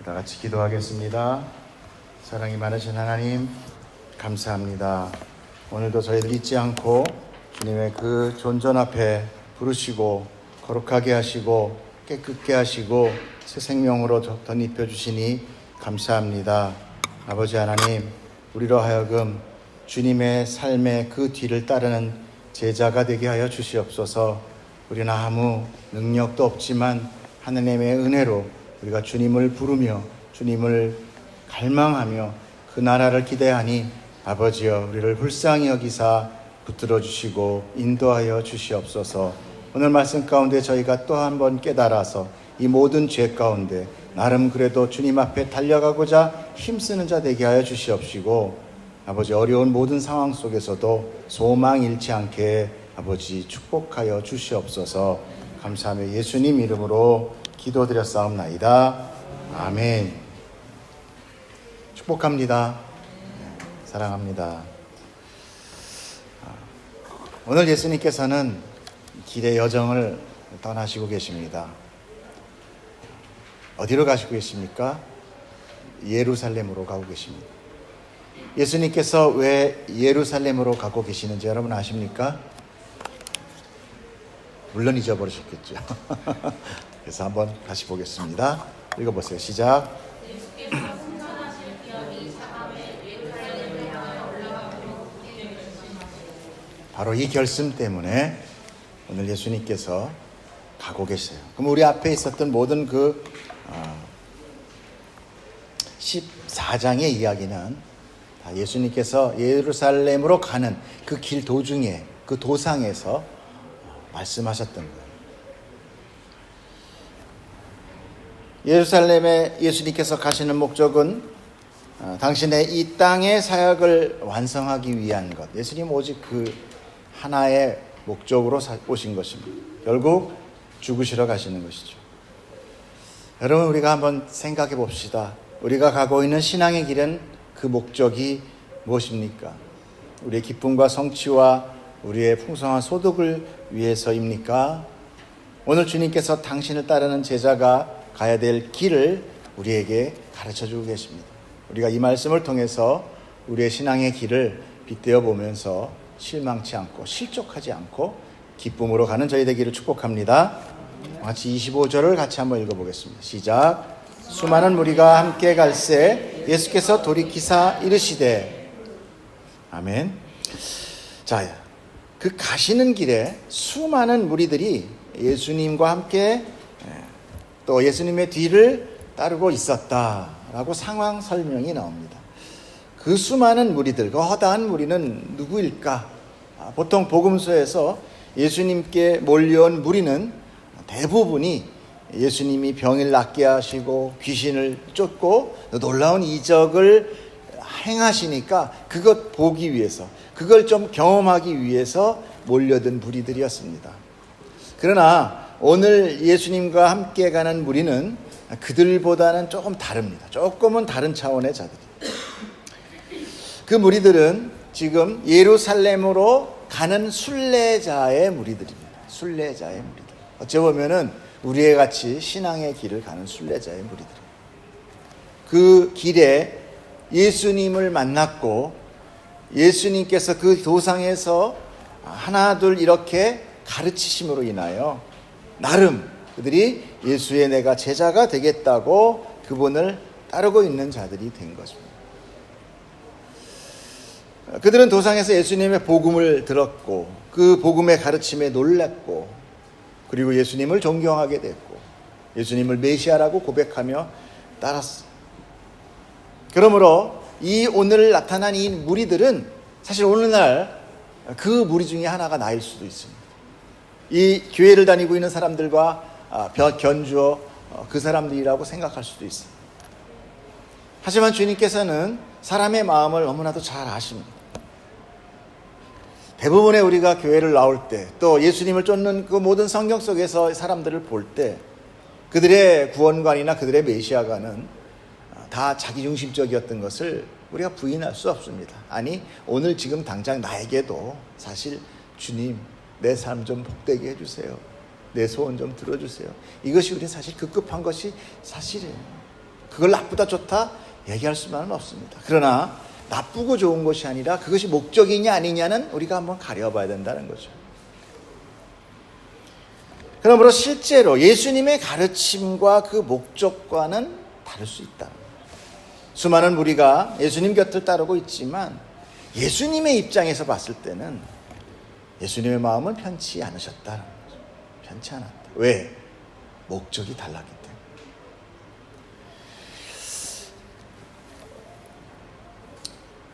다 같이 기도하겠습니다. 사랑이 많으신 하나님, 감사합니다. 오늘도 저희들 잊지 않고 주님의 그 존전 앞에 부르시고 거룩하게 하시고 깨끗게 하시고 새 생명으로 덧입혀 주시니 감사합니다. 아버지 하나님, 우리로 하여금 주님의 삶의 그 뒤를 따르는 제자가 되게 하여 주시옵소서. 우리는 아무 능력도 없지만 하나님의 은혜로 우리가 주님을 부르며 주님을 갈망하며 그 나라를 기대하니 아버지여, 우리를 불쌍히 여기사 붙들어 주시고 인도하여 주시옵소서. 오늘 말씀 가운데 저희가 또 한 번 깨달아서 이 모든 죄 가운데 나름 그래도 주님 앞에 달려가고자 힘쓰는 자 되게 하여 주시옵시고, 아버지 어려운 모든 상황 속에서도 소망 잃지 않게 아버지 축복하여 주시옵소서. 감사하며 예수님 이름으로 기도드렸사옵나이다. 아멘. 축복합니다. 사랑합니다. 오늘 예수님께서는 길의 여정을 떠나시고 계십니다. 어디로 가시고 계십니까? 예루살렘으로 가고 계십니다. 예수님께서 왜 예루살렘으로 가고 계시는지 여러분 아십니까? 물론 잊어버리셨겠죠. 그래서 한번 다시 보겠습니다. 읽어보세요. 시작. 바로 이 결심 때문에 오늘 예수님께서 가고 계세요. 그럼 우리 앞에 있었던 모든 그 14장의 이야기는 다 예수님께서 예루살렘으로 가는 그 길 도중에 그 도상에서 말씀하셨던 거예요. 예루살렘에 예수님께서 가시는 목적은 당신의 이 땅의 사역을 완성하기 위한 것. 예수님 오직 그 하나의 목적으로 오신 것입니다. 결국 죽으시러 가시는 것이죠. 여러분, 우리가 한번 생각해 봅시다. 우리가 가고 있는 신앙의 길은 그 목적이 무엇입니까? 우리의 기쁨과 성취와 우리의 풍성한 소득을 위해서입니까? 오늘 주님께서 당신을 따르는 제자가 가야 될 길을 우리에게 가르쳐주고 계십니다. 우리가 이 말씀을 통해서 우리의 신앙의 길을 빗대어 보면서 실망치 않고 실족하지 않고 기쁨으로 가는 저희 되기를 축복합니다. 같이 25절을 같이 한번 읽어보겠습니다. 시작. 수많은 무리가 함께 갈새 예수께서 돌이키사 이르시되. 아멘. 자, 그 가시는 길에 수많은 무리들이 예수님과 함께 또 예수님의 뒤를 따르고 있었다라고 상황 설명이 나옵니다. 그 수많은 무리들, 그 허다한 무리는 누구일까? 보통 복음서에서 예수님께 몰려온 무리는 대부분이 예수님이 병을 낫게 하시고 귀신을 쫓고 놀라운 이적을 행하시니까 그것 보기 위해서, 그걸 좀 경험하기 위해서 몰려든 무리들이었습니다. 그러나 오늘 예수님과 함께 가는 무리는 그들보다는 조금 다릅니다. 조금은 다른 차원의 자들이. 그 무리들은 지금 예루살렘으로 가는 순례자의 무리들입니다. 순례자의 무리들. 어찌 보면은 우리의 같이 신앙의 길을 가는 순례자의 무리들. 그 길에 예수님을 만났고 예수님께서 그 도상에서 하나둘 이렇게 가르치심으로 인하여 나름 그들이 예수의 내가 제자가 되겠다고 그분을 따르고 있는 자들이 된 것입니다. 그들은 도상에서 예수님의 복음을 들었고 그 복음의 가르침에 놀랐고 그리고 예수님을 존경하게 됐고 예수님을 메시아라고 고백하며 따랐어. 그러므로 이 오늘 나타난 이 무리들은 사실 오늘날 그 무리 중에 하나가 나일 수도 있습니다. 이 교회를 다니고 있는 사람들과 견주어 그 사람들이라고 생각할 수도 있습니다. 하지만 주님께서는 사람의 마음을 너무나도 잘 아십니다. 대부분의 우리가 교회를 나올 때 또 예수님을 쫓는 그 모든 성경 속에서 사람들을 볼 때 그들의 구원관이나 그들의 메시아가는 다 자기중심적이었던 것을 우리가 부인할 수 없습니다. 아니, 오늘 지금 당장 나에게도 사실 주님, 내 삶 좀 복되게 해주세요. 내 소원 좀 들어주세요. 이것이 우리 사실 급급한 것이 사실이에요. 그걸 나쁘다 좋다 얘기할 수만은 없습니다. 그러나 나쁘고 좋은 것이 아니라 그것이 목적이냐 아니냐는 우리가 한번 가려봐야 된다는 거죠. 그러므로 실제로 예수님의 가르침과 그 목적과는 다를 수 있다. 수많은 무리가 예수님 곁을 따르고 있지만 예수님의 입장에서 봤을 때는 예수님의 마음은 편치 않으셨다는 거죠. 편치 않았다. 왜? 목적이 달랐기 때문에.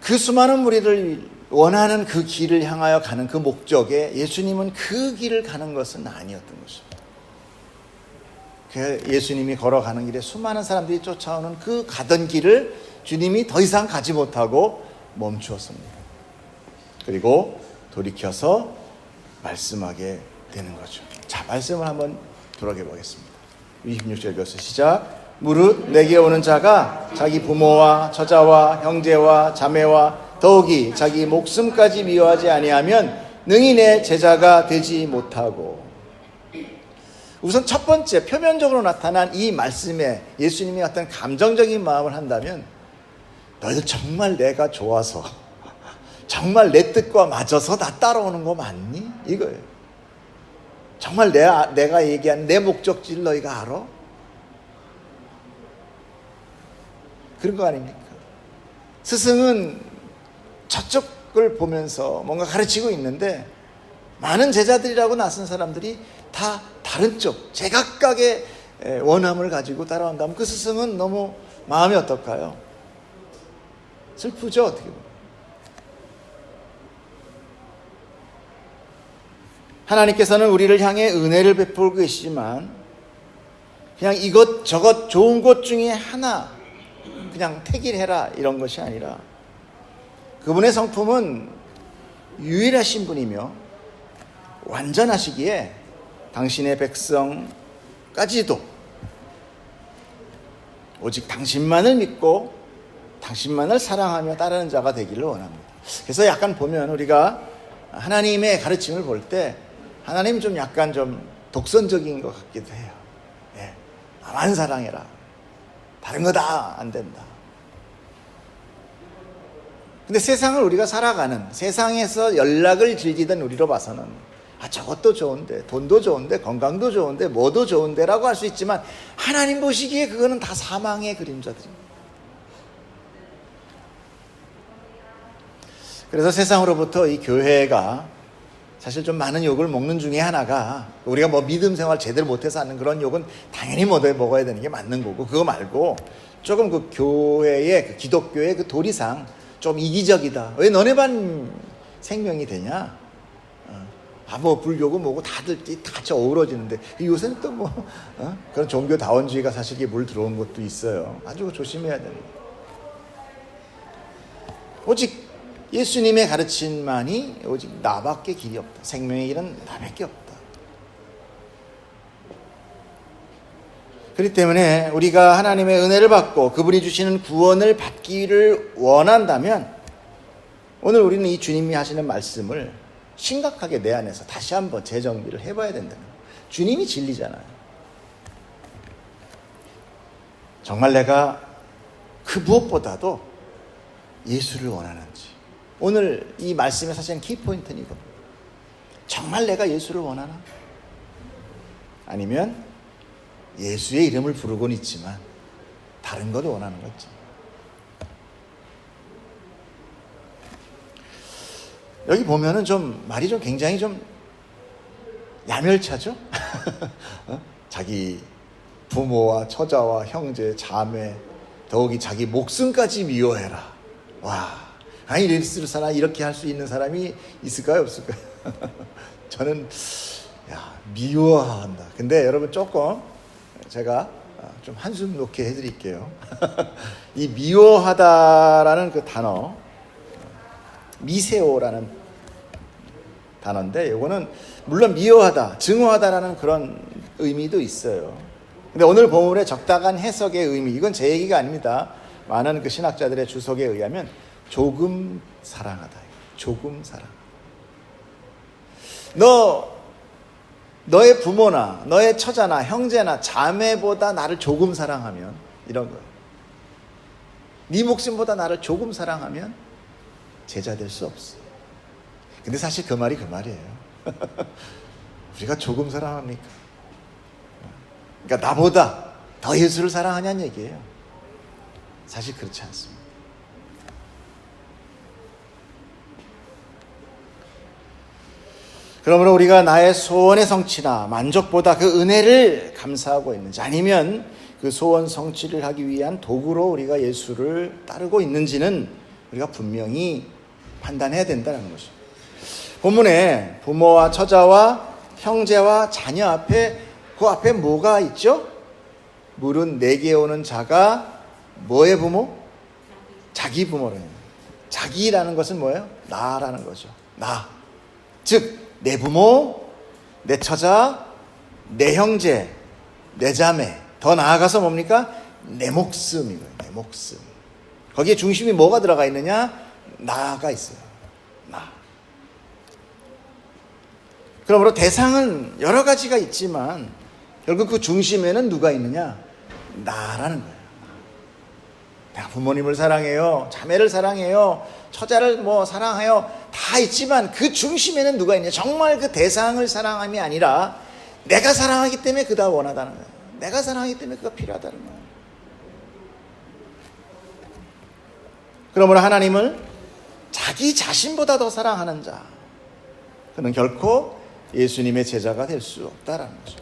그 수많은 무리를 원하는 그 길을 향하여 가는 그 목적에 예수님은 그 길을 가는 것은 아니었던 것입니다. 예수님이 걸어가는 길에 수많은 사람들이 쫓아오는 그 가던 길을 주님이 더 이상 가지 못하고 멈추었습니다. 그리고 돌이켜서 말씀하게 되는 거죠. 자, 말씀을 한번 돌아가 보겠습니다. 26절 교수 시작. 무릇 내게 오는 자가 자기 부모와 처자와 형제와 자매와 더욱이 자기 목숨까지 미워하지 아니하면 능히 내 제자가 되지 못하고. 우선 첫 번째 표면적으로 나타난 이 말씀에 예수님이 어떤 감정적인 마음을 한다면 너희들 정말 내가 좋아서 정말 내 뜻과 맞아서 나 따라오는 거 맞니? 이거예요. 정말 내가 얘기한 내 목적지를 너희가 알아? 그런 거 아닙니까? 스승은 저쪽을 보면서 뭔가 가르치고 있는데 많은 제자들이라고 나선 사람들이 다 다른 쪽, 제각각의 원함을 가지고 따라온다면 그 스승은 너무 마음이 어떨까요? 슬프죠, 어떻게 보면. 하나님께서는 우리를 향해 은혜를 베풀고 계시지만 그냥 이것저것 좋은 것 중에 하나 그냥 택일해라 이런 것이 아니라 그분의 성품은 유일하신 분이며 완전하시기에 당신의 백성까지도 오직 당신만을 믿고 당신만을 사랑하며 따르는 자가 되기를 원합니다. 그래서 약간 보면 우리가 하나님의 가르침을 볼 때 하나님 좀 약간 좀 독선적인 것 같기도 해요. 예, 나만 사랑해라. 다른 거 다 안 된다. 근데 세상을 우리가 살아가는 세상에서 연락을 즐기던 우리로 봐서는 저것도 좋은데 돈도 좋은데 건강도 좋은데 뭐도 좋은데 라고 할 수 있지만 하나님 보시기에 그거는 다 사망의 그림자들입니다. 그래서 세상으로부터 이 교회가 사실 좀 많은 욕을 먹는 중에 하나가 우리가 뭐 믿음 생활 제대로 못해서 하는 그런 욕은 당연히 먹어야 되는 게 맞는 거고 그거 말고 조금 그 교회의 그 기독교의 그 도리상 좀 이기적이다. 왜 너네 반 생명이 되냐? 뭐 불교고 뭐고 다들 같이 어우러지는데 요새는 또 뭐 그런 종교다원주의가 사실 이게 물 들어온 것도 있어요. 아주 조심해야 됩니다. 오직 예수님의 가르침만이 오직 나밖에 길이 없다. 생명의 길은 나밖에 없다. 그렇기 때문에 우리가 하나님의 은혜를 받고 그분이 주시는 구원을 받기를 원한다면 오늘 우리는 이 주님이 하시는 말씀을 심각하게 내 안에서 다시 한번 재정비를 해봐야 된다는 거예요. 주님이 진리잖아요. 정말 내가 그 무엇보다도 예수를 원하는지 오늘 이 말씀의 사실은 키포인트는 이겁니다. 정말 내가 예수를 원하나? 아니면 예수의 이름을 부르고는 있지만 다른 걸 원하는 거지. 여기 보면은 좀 말이 좀 굉장히 좀 야멸차죠? 자기 부모와 처자와 형제, 자매, 더욱이 자기 목숨까지 미워해라. 와, 아니 이렇게 할 수 있는 사람이 있을까요, 없을까요? 저는 미워한다. 근데 여러분 조금 제가 좀 한숨 놓게 해드릴게요. 이 미워하다라는 그 단어, 미세오라는 단어인데 이거는 물론 미워하다, 증오하다라는 그런 의미도 있어요. 근데 오늘 본문의 적당한 해석의 의미, 이건 제 얘기가 아닙니다. 많은 그 신학자들의 주석에 의하면 조금 사랑하다. 조금 사랑. 너의 부모나 너의 처자나 형제나 자매보다 나를 조금 사랑하면, 이런 거예요. 네 목숨보다 나를 조금 사랑하면 제자 될 수 없어. 근데 사실 그 말이 그 말이에요. 우리가 조금 사랑합니까? 그러니까 나보다 더 예수를 사랑하냐는 얘기예요. 사실 그렇지 않습니다. 그러므로 우리가 나의 소원의 성취나 만족보다 그 은혜를 감사하고 있는지, 아니면 그 소원 성취를 하기 위한 도구로 우리가 예수를 따르고 있는지는 우리가 분명히 판단해야 된다는 것이죠. 본문에 부모와 처자와 형제와 자녀 앞에, 그 앞에 뭐가 있죠? 물은 내게 오는 자가 뭐의 부모? 자기 부모래요. 자기라는 것은 뭐예요? 나라는 거죠. 나. 즉 내 부모, 내 처자, 내 형제, 내 자매, 더 나아가서 뭡니까? 내 목숨이고요. 내 목숨. 거기에 중심이 뭐가 들어가 있느냐? 나가 있어요. 나. 그러므로 대상은 여러 가지가 있지만 결국 그 중심에는 누가 있느냐? 나라는 거예요. 내가 부모님을 사랑해요, 자매를 사랑해요, 처자를 사랑해요, 다 있지만 그 중심에는 누가 있냐? 정말 그 대상을 사랑함이 아니라 내가 사랑하기 때문에 그가 원하다는 거예요. 내가 사랑하기 때문에 그가 필요하다는 거예요. 그러므로 하나님을 자기 자신보다 더 사랑하는 자, 그는 결코 예수님의 제자가 될 수 없다라는 거죠.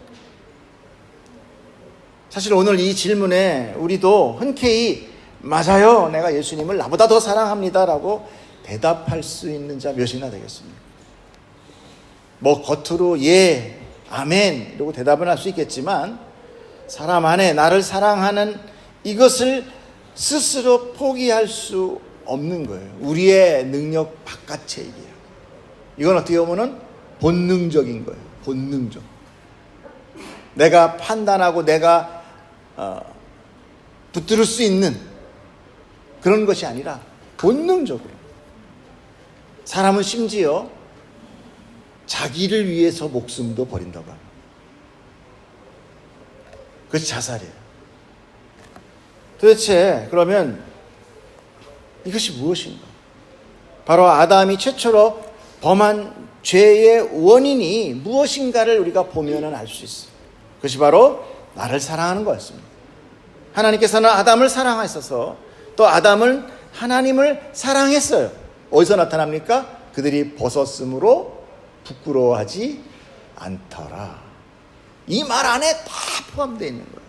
사실 오늘 이 질문에 우리도 흔쾌히 맞아요, 내가 예수님을 나보다 더 사랑합니다라고 대답할 수 있는 자 몇이나 되겠습니까? 겉으로 예, 아멘 이러고 대답은 할 수 있겠지만 사람 안에 나를 사랑하는 이것을 스스로 포기할 수 없는 거예요. 우리의 능력 바깥의 얘기예요. 이건 어떻게 보면 본능적인 거예요. 본능적. 내가 판단하고 내가 붙들을 수 있는 그런 것이 아니라 본능적으로. 사람은 심지어 자기를 위해서 목숨도 버린다고 합니다. 그것이 자살이에요. 도대체 그러면 이것이 무엇인가? 바로 아담이 최초로 범한 죄의 원인이 무엇인가를 우리가 보면은 알 수 있어요. 그것이 바로 나를 사랑하는 거였습니다. 하나님께서는 아담을 사랑하셔서 또 아담은 하나님을 사랑했어요. 어디서 나타납니까? 그들이 벗었으므로 부끄러워하지 않더라. 이 말 안에 다 포함되어 있는 거예요.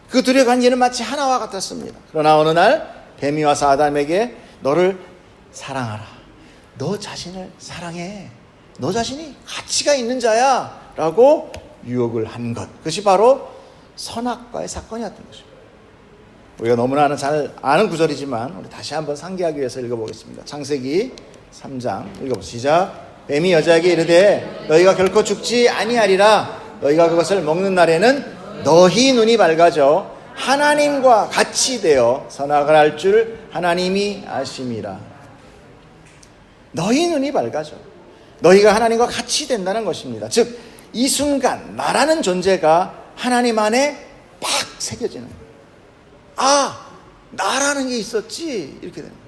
그 둘의 관계는 마치 하나와 같았습니다. 그러나 어느 날 뱀이 와서 아담에게 너를 사랑하라, 너 자신을 사랑해, 너 자신이 가치가 있는 자야 라고 유혹을 한 것, 그것이 바로 선악과의 사건이었던 것입니다. 우리가 너무나 잘 아는 구절이지만 우리 다시 한번 상기하기 위해서 읽어보겠습니다. 창세기 3장 읽어보시죠. 시작. 뱀이 여자에게 이르되 너희가 결코 죽지 아니하리라. 너희가 그것을 먹는 날에는 너희 눈이 밝아져 하나님과 같이 되어 선악을 알 줄 하나님이 아심이라. 너희 눈이 밝아져. 너희가 하나님과 같이 된다는 것입니다. 즉 이 순간 나라는 존재가 하나님 안에 팍 새겨지는 거예요. 아, 나라는 게 있었지, 이렇게 되는 거예요.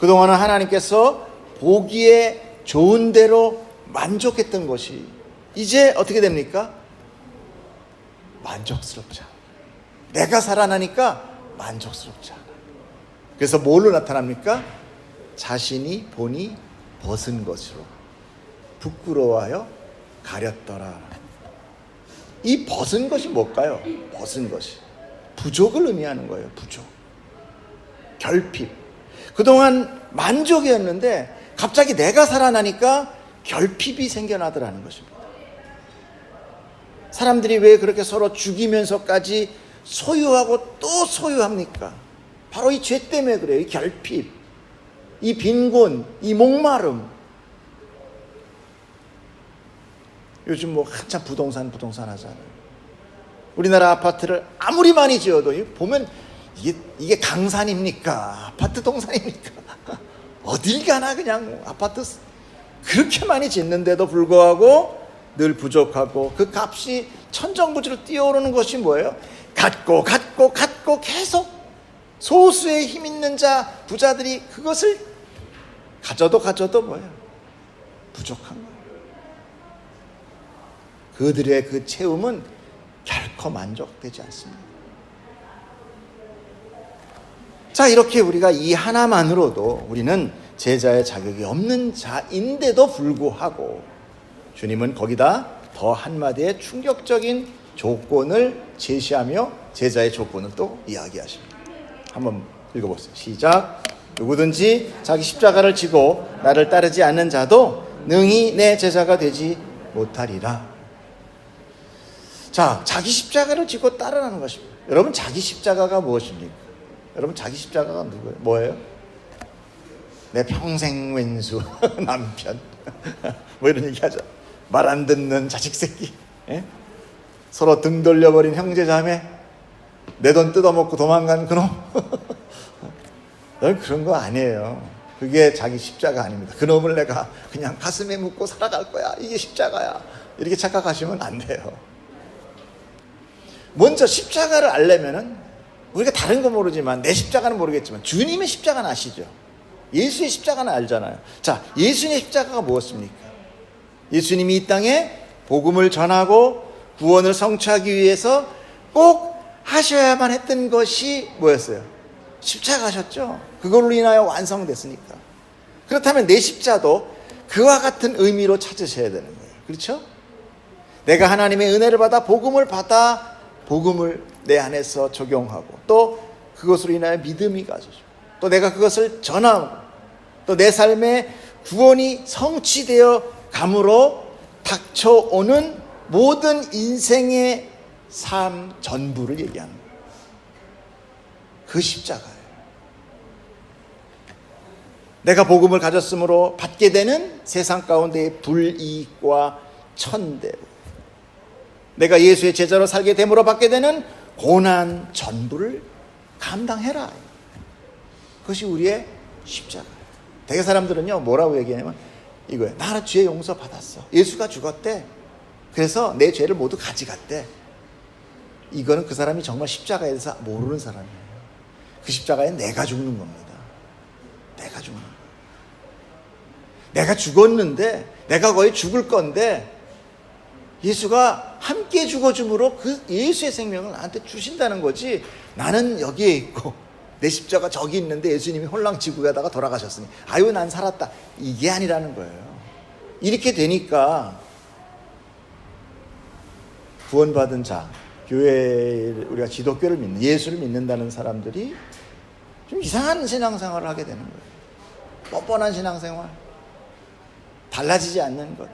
그동안은 하나님께서 보기에 좋은 대로 만족했던 것이 이제 어떻게 됩니까? 만족스럽지 않아. 내가 살아나니까 만족스럽지 않아. 그래서 뭘로 나타납니까? 자신이 본이 벗은 것으로 부끄러워하여 가렸더라. 이 벗은 것이 뭘까요? 벗은 것이 부족을 의미하는 거예요. 부족, 결핍. 그동안 만족이었는데 갑자기 내가 살아나니까 결핍이 생겨나더라는 것입니다. 사람들이 왜 그렇게 서로 죽이면서까지 소유하고 또 소유합니까? 바로 이 죄 때문에 그래요. 이 결핍, 이 빈곤, 이 목마름. 요즘 뭐 한참 부동산 하잖아요. 우리나라 아파트를 아무리 많이 지어도 보면 이게 강산입니까? 아파트 동산입니까? 어딜 가나 그냥 아파트 그렇게 많이 짓는데도 불구하고 늘 부족하고 그 값이 천정부지로 뛰어오르는 것이 뭐예요? 갖고 계속 소수의 힘 있는 자 부자들이 그것을 가져도 뭐예요? 부족한 거예요. 그들의 그 채움은 결코 만족되지 않습니다. 자, 이렇게 우리가 이 하나만으로도 우리는 제자의 자격이 없는 자인데도 불구하고 주님은 거기다 더 한마디의 충격적인 조건을 제시하며 제자의 조건을 또 이야기하십니다. 한번 읽어보세요. 시작. 누구든지 자기 십자가를 지고 나를 따르지 않는 자도 능히 내 제자가 되지 못하리라. 자, 자기 십자가를 지고 따르라는 것입니다. 여러분, 자기 십자가가 무엇입니까? 여러분, 자기 십자가가 누구예요? 뭐예요? 내 평생 왼수 남편 뭐 이런 얘기 하죠. 말 안 듣는 자식 새끼, 예? 서로 등 돌려버린 형제 자매, 내 돈 뜯어먹고 도망간 그놈. 그런 거 아니에요. 그게 자기 십자가 아닙니다. 그놈을 내가 그냥 가슴에 묻고 살아갈 거야, 이게 십자가야, 이렇게 착각하시면 안 돼요. 먼저 십자가를 알려면은 우리가 다른 건 모르지만 내 십자가는 모르겠지만 주님의 십자가는 아시죠? 예수의 십자가는 알잖아요. 자, 예수님의 십자가가 무엇입니까? 예수님이 이 땅에 복음을 전하고 구원을 성취하기 위해서 꼭 하셔야만 했던 것이 뭐였어요? 십자가셨죠. 그걸로 인하여 완성됐으니까. 그렇다면 내 십자도 그와 같은 의미로 찾으셔야 되는 거예요. 그렇죠? 내가 하나님의 은혜를 받아 복음을 내 안에서 적용하고 또 그것으로 인하여 믿음이 가져지고 또 내가 그것을 전하고 또 내 삶의 구원이 성취되어 감으로 닥쳐오는 모든 인생의 삶 전부를 얘기하는 거예요. 그 십자가예요. 내가 복음을 가졌으므로 받게 되는 세상 가운데의 불이익과 천대, 내가 예수의 제자로 살게 됨으로 받게 되는 고난 전부를 감당해라. 그것이 우리의 십자가예요. 대개 사람들은요, 뭐라고 얘기하냐면 이거예요. 나는 죄 용서 받았어. 예수가 죽었대. 그래서 내 죄를 모두 가져갔대. 이거는 그 사람이 정말 십자가에 대해서 모르는 사람이에요. 그 십자가에 내가 죽는 겁니다. 내가 죽는 거예요. 내가 죽었는데, 내가 거의 죽을 건데 예수가 함께 죽어줌으로 그 예수의 생명을 나한테 주신다는 거지. 나는 여기에 있고 내 십자가 저기 있는데 예수님이 홀랑지구 가다가 돌아가셨으니 아유 난 살았다, 이게 아니라는 거예요. 이렇게 되니까 구원받은 자, 교회, 우리가 기독교를 믿는, 예수를 믿는다는 사람들이 좀 이상한 신앙생활을 하게 되는 거예요. 뻔뻔한 신앙생활, 달라지지 않는 것,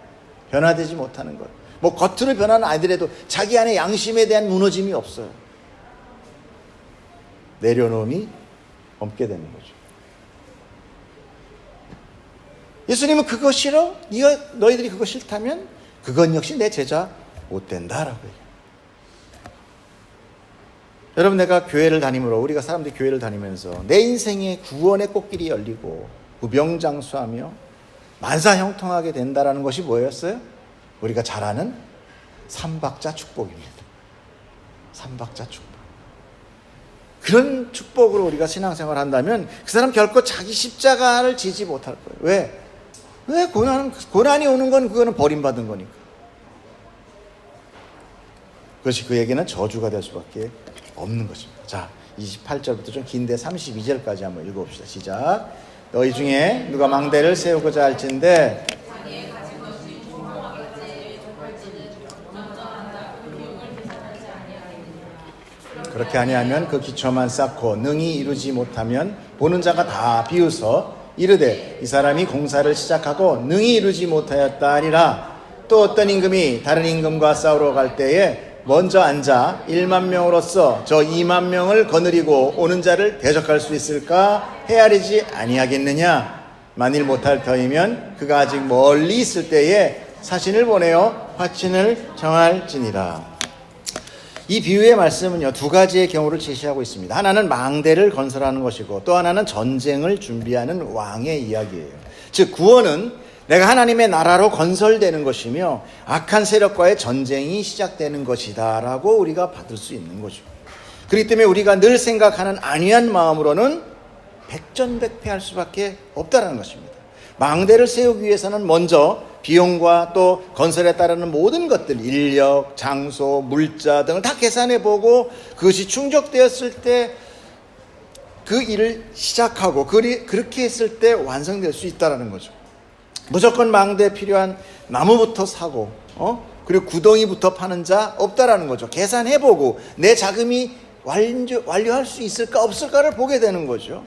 변화되지 못하는 것. 뭐 겉으로 변하는 아이들에도 자기 안에 양심에 대한 무너짐이 없어요. 내려놓음이 없게 되는 거죠. 예수님은 그거 싫어? 너희들이 그거 싫다면 그건 역시 내 제자 못 된다라고 얘기해요. 여러분, 내가 교회를 다니므로, 우리가 사람들이 교회를 다니면서 내 인생의 구원의 꽃길이 열리고 무병장수하며 만사형통하게 된다라는 것이 뭐였어요? 우리가 잘 아는 삼박자 축복입니다. 삼박자 축복. 그런 축복으로 우리가 신앙생활을 한다면 그 사람 결코 자기 십자가를 지지 못할 거예요. 왜? 고난이 오는 건 그거는 버림받은 거니까. 그것이 그에게는 저주가 될 수밖에 없는 것입니다. 자, 28절부터 좀 긴데 32절까지 한번 읽어봅시다. 시작. 너희 중에 누가 망대를 세우고자 할진대 그렇게 아니하면 그 기초만 쌓고 능히 이루지 못하면 보는 자가 다 비웃어 이르되 이 사람이 공사를 시작하고 능히 이루지 못하였다 하리라. 또 어떤 임금이 다른 임금과 싸우러 갈 때에 먼저 앉아 1만 명으로서 저 2만 명을 거느리고 오는 자를 대적할 수 있을까 헤아리지 아니하겠느냐. 만일 못할 터이면 그가 아직 멀리 있을 때에 사신을 보내어 화친을 정할지니라. 이 비유의 말씀은요, 두 가지의 경우를 제시하고 있습니다. 하나는 망대를 건설하는 것이고 또 하나는 전쟁을 준비하는 왕의 이야기예요. 즉 구원은 내가 하나님의 나라로 건설되는 것이며 악한 세력과의 전쟁이 시작되는 것이다 라고 우리가 받을 수 있는 거죠. 그렇기 때문에 우리가 늘 생각하는 안이한 마음으로는 백전백패할 수밖에 없다는 것입니다. 망대를 세우기 위해서는 먼저 비용과 또 건설에 따르는 모든 것들, 인력, 장소, 물자 등을 다 계산해보고 그것이 충족되었을 때 그 일을 시작하고 그렇게 했을 때 완성될 수 있다는 거죠. 무조건 망대에 필요한 나무부터 사고 그리고 구덩이부터 파는 자 없다라는 거죠. 계산해보고 내 자금이 완료할 수 있을까 없을까를 보게 되는 거죠.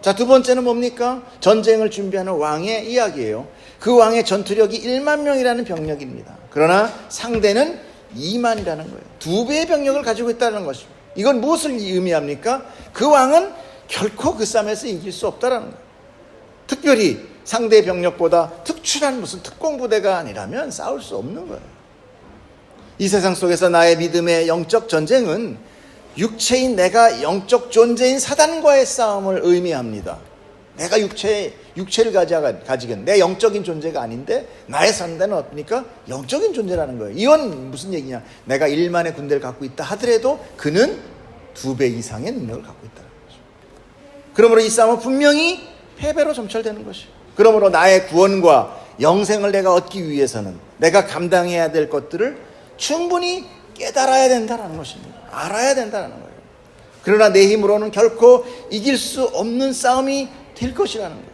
자, 두 번째는 뭡니까? 전쟁을 준비하는 왕의 이야기예요. 그 왕의 전투력이 1만 명이라는 병력입니다. 그러나 상대는 2만이라는 거예요. 2배의 병력을 가지고 있다는 것입니다. 이건 무엇을 의미합니까? 그 왕은 결코 그 싸움에서 이길 수 없다는 거예요. 특별히 상대 병력보다 특출한 무슨 특공부대가 아니라면 싸울 수 없는 거예요. 이 세상 속에서 나의 믿음의 영적 전쟁은 육체인 내가 영적 존재인 사단과의 싸움을 의미합니다. 내가 육체를 가지긴 내 영적인 존재가 아닌데 나의 상대는 어떻습니까? 영적인 존재라는 거예요. 이건 무슨 얘기냐? 내가 1만의 군대를 갖고 있다 하더라도 그는 2배 이상의 능력을 갖고 있다는 거죠. 그러므로 이 싸움은 분명히 패배로 점철되는 것이에요. 그러므로 나의 구원과 영생을 내가 얻기 위해서는 내가 감당해야 될 것들을 충분히 깨달아야 된다는 것입니다. 알아야 된다는 거예요. 그러나 내 힘으로는 결코 이길 수 없는 싸움이 될 것이라는 거예요.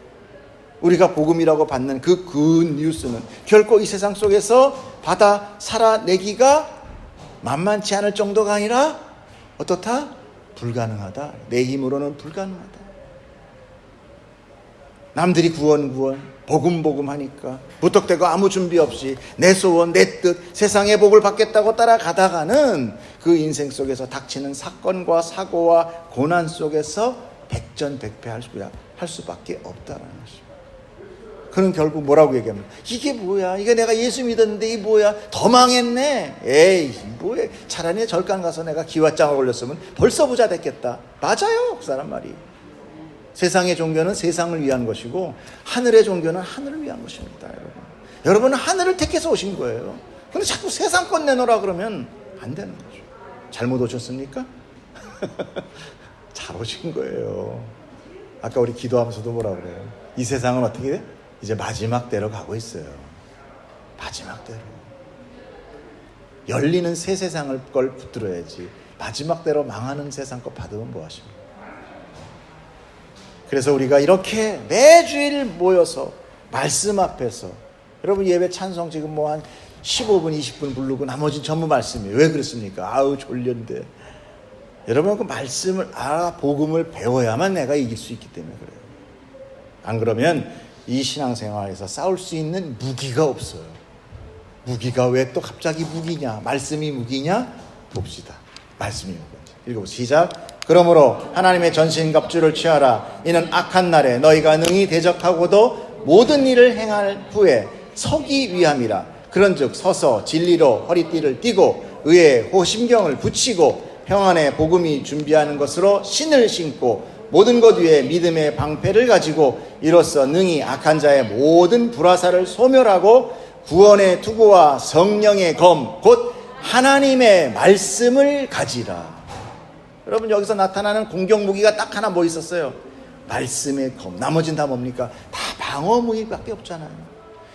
우리가 복음이라고 받는 그 굿뉴스는 결코 이 세상 속에서 받아 살아내기가 만만치 않을 정도가 아니라 어떻다? 불가능하다. 내 힘으로는 불가능하다. 남들이 구원 복음 하니까 무턱대고 아무 준비 없이 내 소원 내 뜻 세상의 복을 받겠다고 따라가다가는 그 인생 속에서 닥치는 사건과 사고와 고난 속에서 백전백패할 수밖에 없다는 것입니다. 그는 결국 뭐라고 얘기합니까? 이게 뭐야? 이게 내가 예수 믿었는데 이 뭐야? 더 망했네. 에이 뭐야? 차라리 절간 가서 내가 기왓장을 걸렸으면 벌써 부자 됐겠다. 맞아요, 그 사람 말이. 세상의 종교는 세상을 위한 것이고 하늘의 종교는 하늘을 위한 것입니다. 여러분은 하늘을 택해서 오신 거예요. 근데 자꾸 세상 것 내놓으라 그러면 안 되는 거죠. 잘못 오셨습니까? 잘 오신 거예요. 아까 우리 기도하면서도 뭐라 그래요? 이 세상은 어떻게 돼? 이제 마지막 때로 가고 있어요. 마지막 때로. 열리는 새 세상을 걸 붙들어야지 마지막 때로 망하는 세상 것 받으면 뭐 하십니까? 그래서 우리가 이렇게 매주일 모여서 말씀 앞에서 여러분 예배 찬송 지금 뭐 한 15분 20분 부르고 나머지는 전부 말씀이에요. 왜 그렇습니까? 아우 졸렸는데. 여러분 그 말씀을 복음을 배워야만 내가 이길 수 있기 때문에 그래요. 안 그러면 이 신앙생활에서 싸울 수 있는 무기가 없어요. 무기가 왜 또 갑자기 무기냐? 말씀이 무기냐? 봅시다. 말씀이 무기인지. 읽어보세요. 시작. 그러므로 하나님의 전신갑주를 취하라. 이는 악한 날에 너희가 능히 대적하고도 모든 일을 행할 후에 서기 위함이라. 그런즉 서서 진리로 허리띠를 띠고 의에 호심경을 붙이고 평안의 복음이 준비하는 것으로 신을 신고 모든 것 위에 믿음의 방패를 가지고 이로써 능히 악한 자의 모든 불화살을 소멸하고 구원의 투구와 성령의 검 곧 하나님의 말씀을 가지라. 여러분 여기서 나타나는 공격 무기가 딱 하나 뭐 있었어요? 말씀의 검. 나머지는 다 뭡니까? 다 방어 무기밖에 없잖아요.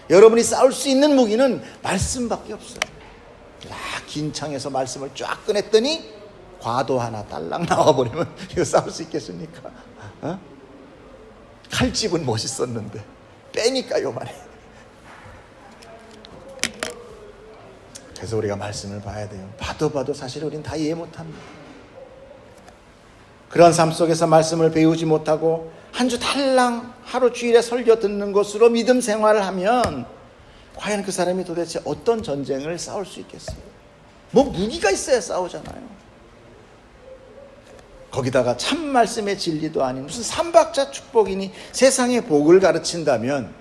여러분이 싸울 수 있는 무기는 말씀밖에 없어요. 긴 창에서 말씀을 쫙 꺼냈더니 과도 하나 딸랑 나와버리면 이거 싸울 수 있겠습니까? 칼집은 멋있었는데 빼니까 요만해. 그래서 우리가 말씀을 봐야 돼요. 봐도 사실 우린 다 이해 못합니다. 그런 삶 속에서 말씀을 배우지 못하고 한 주 달랑 하루 주일에 설교 듣는 것으로 믿음 생활을 하면 과연 그 사람이 도대체 어떤 전쟁을 싸울 수 있겠어요? 뭐 무기가 있어야 싸우잖아요. 거기다가 참 말씀의 진리도 아닌 무슨 삼박자 축복이니 세상의 복을 가르친다면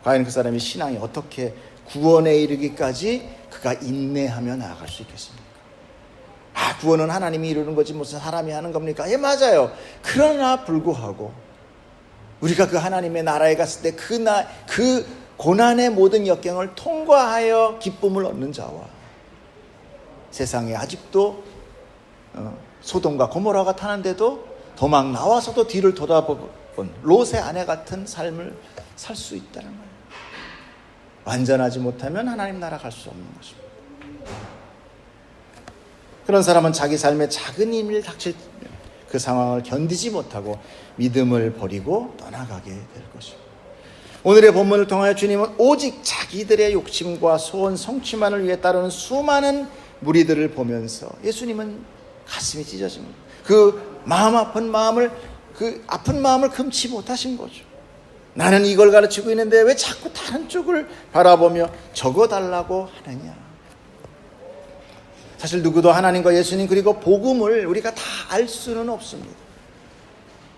과연 그 사람이 신앙이 어떻게 구원에 이르기까지 그가 인내하며 나아갈 수 있겠습니까? 구원은 하나님이 이루는 거지 무슨 사람이 하는 겁니까? 예, 맞아요. 그러나 불구하고 우리가 그 하나님의 나라에 갔을 때 그 고난의 모든 역경을 통과하여 기쁨을 얻는 자와 세상에 아직도 소돔과 고모라가 타는데도 도망 나와서도 뒤를 돌아본 롯의 아내 같은 삶을 살 수 있다는 거예요. 완전하지 못하면 하나님 나라 갈 수 없는 것입니다. 그런 사람은 자기 삶에 작은 힘을 닥칠 그 상황을 견디지 못하고 믿음을 버리고 떠나가게 될 것입니다. 오늘의 본문을 통하여 주님은 오직 자기들의 욕심과 소원 성취만을 위해 따르는 수많은 무리들을 보면서 예수님은 가슴이 찢어집니다. 그 아픈 마음을 금치 못하신 거죠. 나는 이걸 가르치고 있는데 왜 자꾸 다른 쪽을 바라보며 적어달라고 하느냐. 사실 누구도 하나님과 예수님 그리고 복음을 우리가 다 알 수는 없습니다.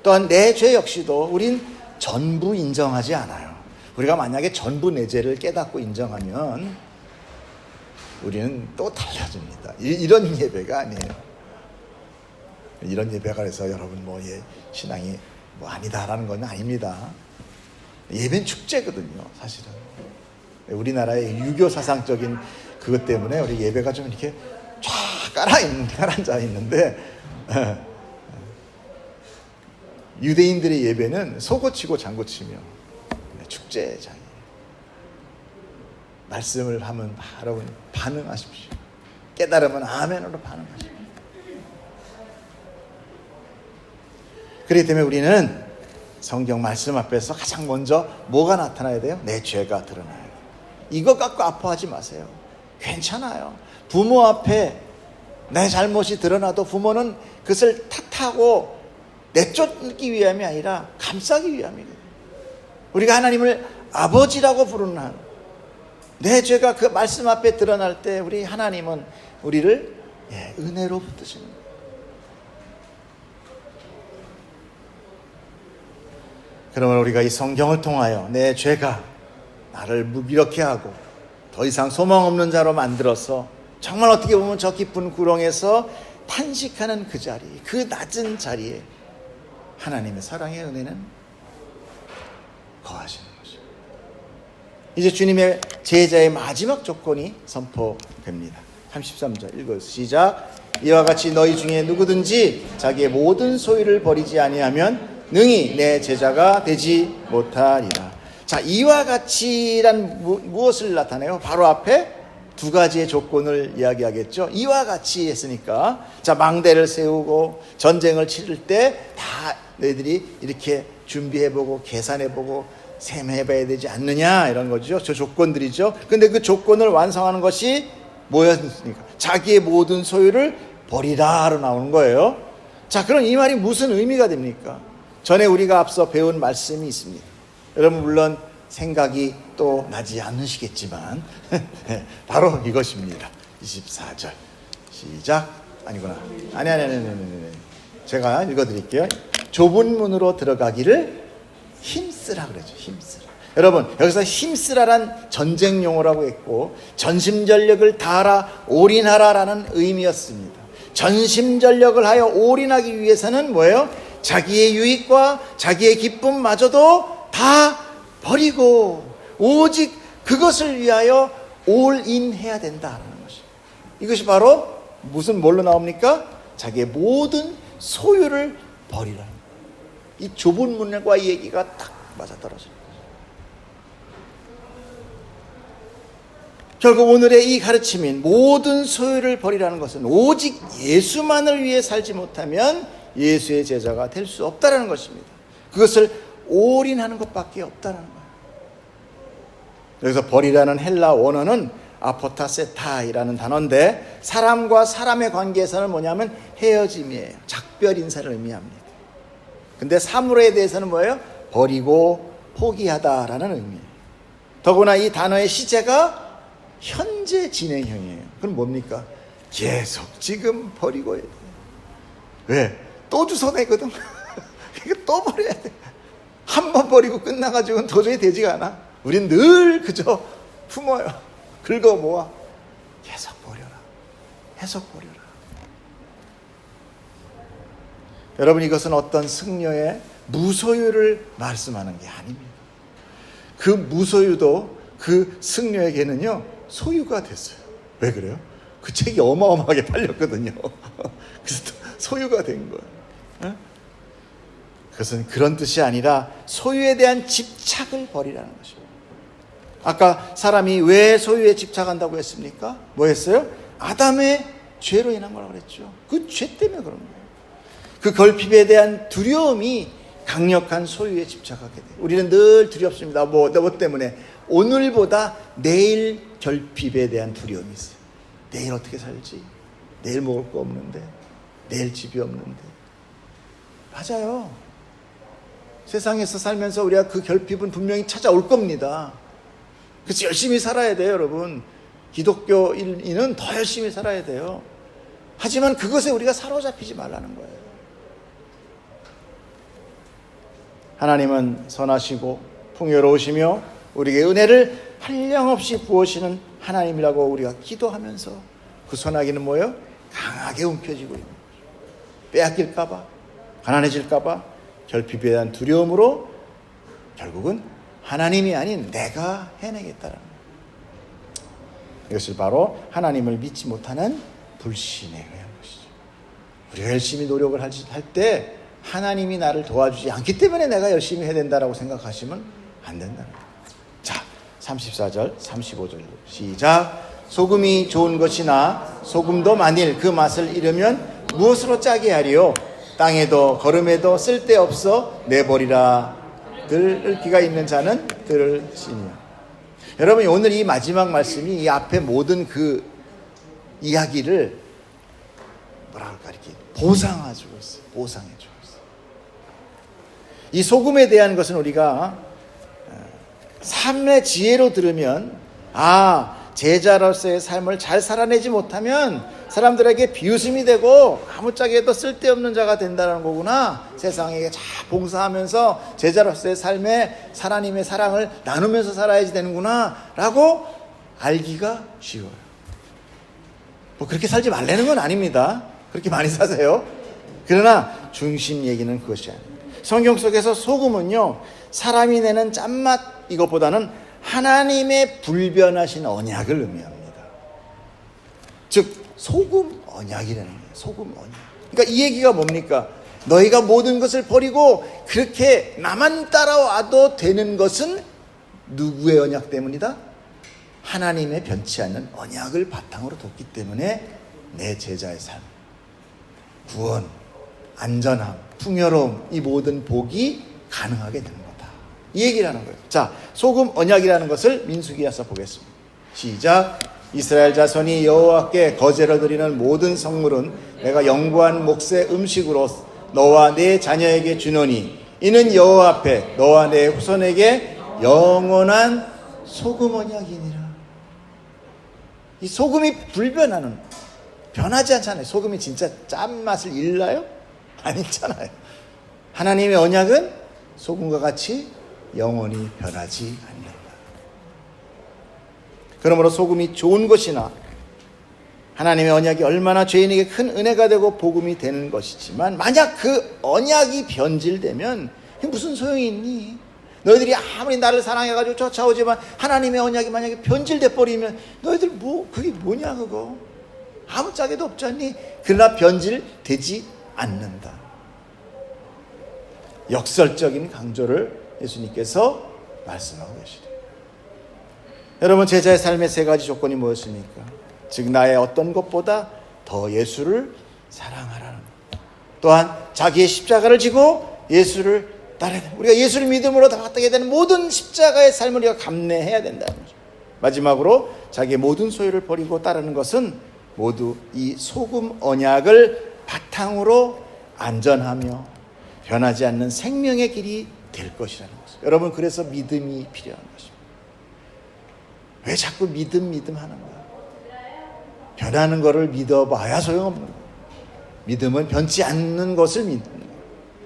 또한 내 죄 역시도 우린 전부 인정하지 않아요. 우리가 만약에 전부 내 죄를 깨닫고 인정하면 우리는 또 달라집니다. 이런 예배가 아니에요. 이런 예배가 그래서 여러분 신앙이 아니다라는 건 아닙니다. 예배는 축제거든요, 사실은. 우리나라의 유교 사상적인 그것 때문에 우리 예배가 좀 이렇게 쫙 깔아앉아 있는데, 유대인들의 예배는 소고치고 장구치며 축제장이에요. 말씀을 하면 바로 반응하십시오. 깨달으면 아멘으로 반응하십시오. 그렇기 때문에 우리는 성경 말씀 앞에서 가장 먼저 뭐가 나타나야 돼요? 내 죄가 드러나야 돼요. 이것 갖고 아파하지 마세요. 괜찮아요. 부모 앞에 내 잘못이 드러나도 부모는 그것을 탓하고 내쫓기 위함이 아니라 감싸기 위함이거든요. 우리가 하나님을 아버지라고 부르는 한, 내 죄가 그 말씀 앞에 드러날 때 우리 하나님은 우리를 은혜로 붙드시는 거예요. 그러면 우리가 이 성경을 통하여 내 죄가 나를 무기력해 하고 더 이상 소망 없는 자로 만들어서 정말 어떻게 보면 저 깊은 구렁에서 탄식하는 그 자리, 그 낮은 자리에 하나님의 사랑의 은혜는 거하시는 것입니다. 이제 주님의 제자의 마지막 조건이 선포됩니다. 33절 읽어요. 시작. 이와 같이 너희 중에 누구든지 자기의 모든 소유를 버리지 아니하면 능히 내 제자가 되지 못하리라. 자, 이와 같이란 무엇을 나타내요? 바로 앞에 두 가지의 조건을 이야기하겠죠. 이와 같이 했으니까, 자, 망대를 세우고 전쟁을 치를 때 다 너희들이 이렇게 준비해보고 계산해보고 셈해봐야 되지 않느냐, 이런 거죠. 저 조건들이죠. 근데 그 조건을 완성하는 것이 뭐였습니까? 자기의 모든 소유를 버리라로 나오는 거예요. 자, 그럼 이 말이 무슨 의미가 됩니까? 전에 우리가 앞서 배운 말씀이 있습니다. 여러분 물론 생각이 또 나지 않으시겠지만 바로 이것입니다. 24절 시작. 아니구나. 아니. 제가 읽어드릴게요. 좁은 문으로 들어가기를 힘쓰라 그러죠. 힘쓰라. 여러분 여기서 힘쓰라란 전쟁 용어라고 했고 전심전력을 다하라 올인하라라는 의미였습니다. 전심전력을 하여 올인하기 위해서는 뭐예요? 자기의 유익과 자기의 기쁨마저도 다 버리고 오직 그것을 위하여 올인해야 된다는 것이. 이것이 바로 무슨 뭘로 나옵니까? 자기의 모든 소유를 버리라는 거예요. 이 좁은 문과 이 얘기가 딱 맞아떨어져요. 결국 오늘의 이 가르침인 모든 소유를 버리라는 것은 오직 예수만을 위해 살지 못하면 예수의 제자가 될 수 없다는 것입니다. 그것을 올인하는 것밖에 없다는 거예요. 여기서 버리라는 헬라 원어는 아포타세타이라는 단어인데 사람과 사람의 관계에서는 뭐냐면 헤어짐이에요. 작별 인사를 의미합니다. 근데 사물에 대해서는 뭐예요? 버리고 포기하다라는 의미예요. 더구나 이 단어의 시제가 현재 진행형이에요. 그럼 뭡니까? 계속 지금 버리고 해야 돼요. 왜? 또 주워내거든. 그러니까 또 버려야 돼. 한 번 버리고 끝나가지고는 도저히 되지가 않아. 우린 늘 그저 품어요. 긁어 모아 계속 버려라. 계속 버려라. 여러분, 이것은 어떤 승려의 무소유를 말씀하는 게 아닙니다. 그 무소유도 그 승려에게는요 소유가 됐어요. 왜 그래요? 그 책이 어마어마하게 팔렸거든요. 그래서 소유가 된 거예요. 그것은 그런 뜻이 아니라 소유에 대한 집착을 버리라는 것입니다. 아까 사람이 왜 소유에 집착한다고 했습니까? 뭐 했어요? 아담의 죄로 인한 거라고 그랬죠. 그 죄 때문에 그런 거예요. 그 결핍에 대한 두려움이 강력한 소유에 집착하게 돼요. 우리는 늘 두렵습니다. 뭐 때문에? 오늘보다 내일 결핍에 대한 두려움이 있어요. 내일 어떻게 살지? 내일 먹을 거 없는데, 내일 집이 없는데. 맞아요. 세상에서 살면서 우리가 그 결핍은 분명히 찾아올 겁니다. 그래서 열심히 살아야 돼요, 여러분. 기독교인은 더 열심히 살아야 돼요. 하지만 그것에 우리가 사로잡히지 말라는 거예요. 하나님은 선하시고 풍요로우시며 우리에게 은혜를 한량없이 부으시는 하나님이라고 우리가 기도하면서 그 소나기는 뭐예요? 강하게 움켜쥐고 있는 거죠. 빼앗길까 봐, 가난해질까 봐 결핍에 대한 두려움으로 결국은 하나님이 아닌 내가 해내겠다라는 거예요. 이것이 바로 하나님을 믿지 못하는 불신에 의한 것이죠. 우리가 열심히 노력을 할 때 하나님이 나를 도와주지 않기 때문에 내가 열심히 해야 된다라고 생각하시면 안 된다는 거예요. 자, 34절, 35절 시작. 소금이 좋은 것이나 소금도 만일 그 맛을 잃으면 무엇으로 짜게 하리요? 땅에도 거름에도 쓸데없어 내버리라. 들 기가 있는 자는 들을지니라. 여러분, 오늘 이 마지막 말씀이 이 앞에 모든 그 이야기를 뭐랄까 이렇게 보상해주고 있어요. 보상해주고 있어요. 이 소금에 대한 것은 우리가 삶의 지혜로 들으면 제자로서의 삶을 잘 살아내지 못하면 사람들에게 비웃음이 되고 아무짝에도 쓸데없는 자가 된다는 거구나. 세상에게 잘 봉사하면서 제자로서의 삶에 하나님의 사랑을 나누면서 살아야지 되는구나 라고 알기가 쉬워요. 뭐 그렇게 살지 말라는 건 아닙니다. 그렇게 많이 사세요. 그러나 중심 얘기는 그것이 아닙니다. 성경 속에서 소금은요, 사람이 내는 짠맛 이것보다는 하나님의 불변하신 언약을 의미합니다. 즉 소금 언약이라는 거예요. 소금 언약. 그러니까 이 얘기가 뭡니까? 너희가 모든 것을 버리고 그렇게 나만 따라와도 되는 것은 누구의 언약 때문이다? 하나님의 변치 않는 언약을 바탕으로 뒀기 때문에 내 제자의 삶, 구원, 안전함, 풍요로움, 이 모든 복이 가능하게 되는 거다. 이 얘기라는 거예요. 자, 소금 언약이라는 것을 민수기에서 보겠습니다. 시작. 이스라엘 자손이 여호와께 거제로 드리는 모든 성물은 내가 영구한 몫의 음식으로 너와 네 자녀에게 주노니 이는 여호와 앞에 너와 내 후손에게 영원한 소금 언약이니라. 이 소금이 불변하는, 변하지 않잖아요. 소금이 진짜 짠맛을 잃나요? 안 잃잖아요. 하나님의 언약은 소금과 같이 영원히 변하지 않는다. 그러므로 소금이 좋은 것이나 하나님의 언약이 얼마나 죄인에게 큰 은혜가 되고 복음이 되는 것이지만 만약 그 언약이 변질되면 무슨 소용이 있니? 너희들이 아무리 나를 사랑해가지고 쫓아오지만 하나님의 언약이 만약에 변질돼 버리면 너희들 그게 뭐냐 그거? 아무 짝에도 없지 않니? 그러나 변질되지 않는다. 역설적인 강조를 예수님께서 말씀하고 계시죠. 여러분, 제자의 삶의 세 가지 조건이 무엇입니까? 즉 나의 어떤 것보다 더 예수를 사랑하라는 것. 또한 자기의 십자가를 지고 예수를 따라야 된다. 우리가 예수를 믿음으로 다 받게 되는 모든 십자가의 삶을 우리가 감내해야 된다는 거죠. 마지막으로 자기의 모든 소유를 버리고 따르는 것은 모두 이 소금 언약을 바탕으로 안전하며 변하지 않는 생명의 길이 될 것이라는 거죠. 여러분, 그래서 믿음이 필요한 것입니다. 왜 자꾸 믿음 하는 거야? 변하는 것을 믿어봐야 소용없는 거예요. 믿음은 변치 않는 것을 믿는 거예요.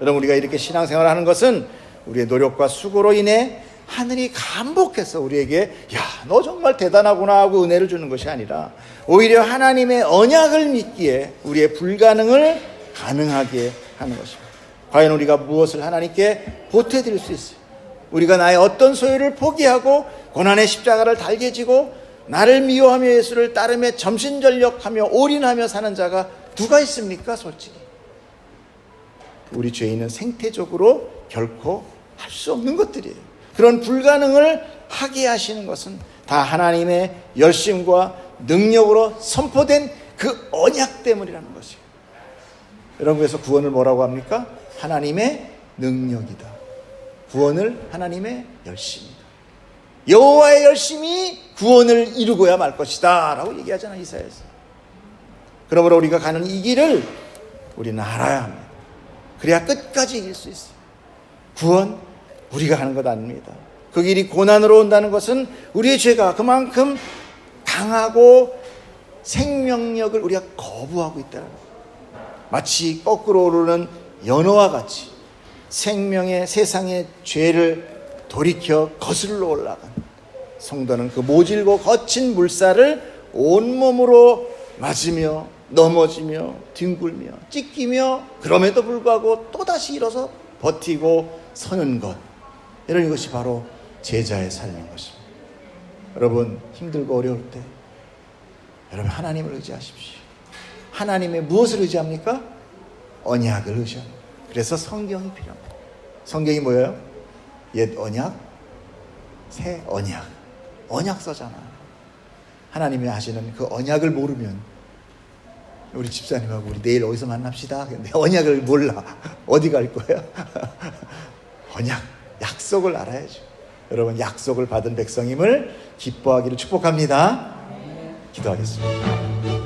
여러분, 우리가 이렇게 신앙생활을 하는 것은 우리의 노력과 수고로 인해 하늘이 감복해서 우리에게 야, 너 정말 대단하구나 하고 은혜를 주는 것이 아니라 오히려 하나님의 언약을 믿기에 우리의 불가능을 가능하게 하는 것입니다. 과연 우리가 무엇을 하나님께 보태드릴 수 있어요? 우리가 나의 어떤 소유를 포기하고 고난의 십자가를 달게 지고 나를 미워하며 예수를 따르며 전심전력하며 올인하며 사는 자가 누가 있습니까? 솔직히 우리 죄인은 생태적으로 결코 할 수 없는 것들이에요. 그런 불가능을 하게 하시는 것은 다 하나님의 열심과 능력으로 선포된 그 언약 때문이라는 것이에요. 여러분, 그래서 구원을 뭐라고 합니까? 하나님의 능력이다. 구원을 하나님의 열심이다. 여호와의 열심이 구원을 이루고야 말 것이다 라고 얘기하잖아요, 이사야에서. 그러므로 우리가 가는 이 길을 우리는 알아야 합니다. 그래야 끝까지 이길 수 있어요. 구원 우리가 하는 것 아닙니다. 그 길이 고난으로 온다는 것은 우리의 죄가 그만큼 강하고 생명력을 우리가 거부하고 있다는 거예요. 마치 거꾸로 오르는 연어와 같이 생명의 세상의 죄를 돌이켜 거슬러 올라간 성도는 그 모질고 거친 물살을 온몸으로 맞으며 넘어지며 뒹굴며 찢기며 그럼에도 불구하고 또다시 일어서 버티고 서는 것, 이런 것이 바로 제자의 삶인 것입니다. 여러분, 힘들고 어려울 때 여러분 하나님을 의지하십시오. 하나님의 무엇을 의지합니까? 언약을 의지합니다. 그래서 성경이 필요합니다. 성경이 뭐예요? 옛 언약, 새 언약. 언약서잖아. 하나님이 하시는 그 언약을 모르면 우리 집사님하고 우리 내일 어디서 만납시다. 근데 언약을 몰라. 어디 갈 거야? 언약, 약속을 알아야죠. 여러분, 약속을 받은 백성임을 기뻐하기를 축복합니다. 기도하겠습니다.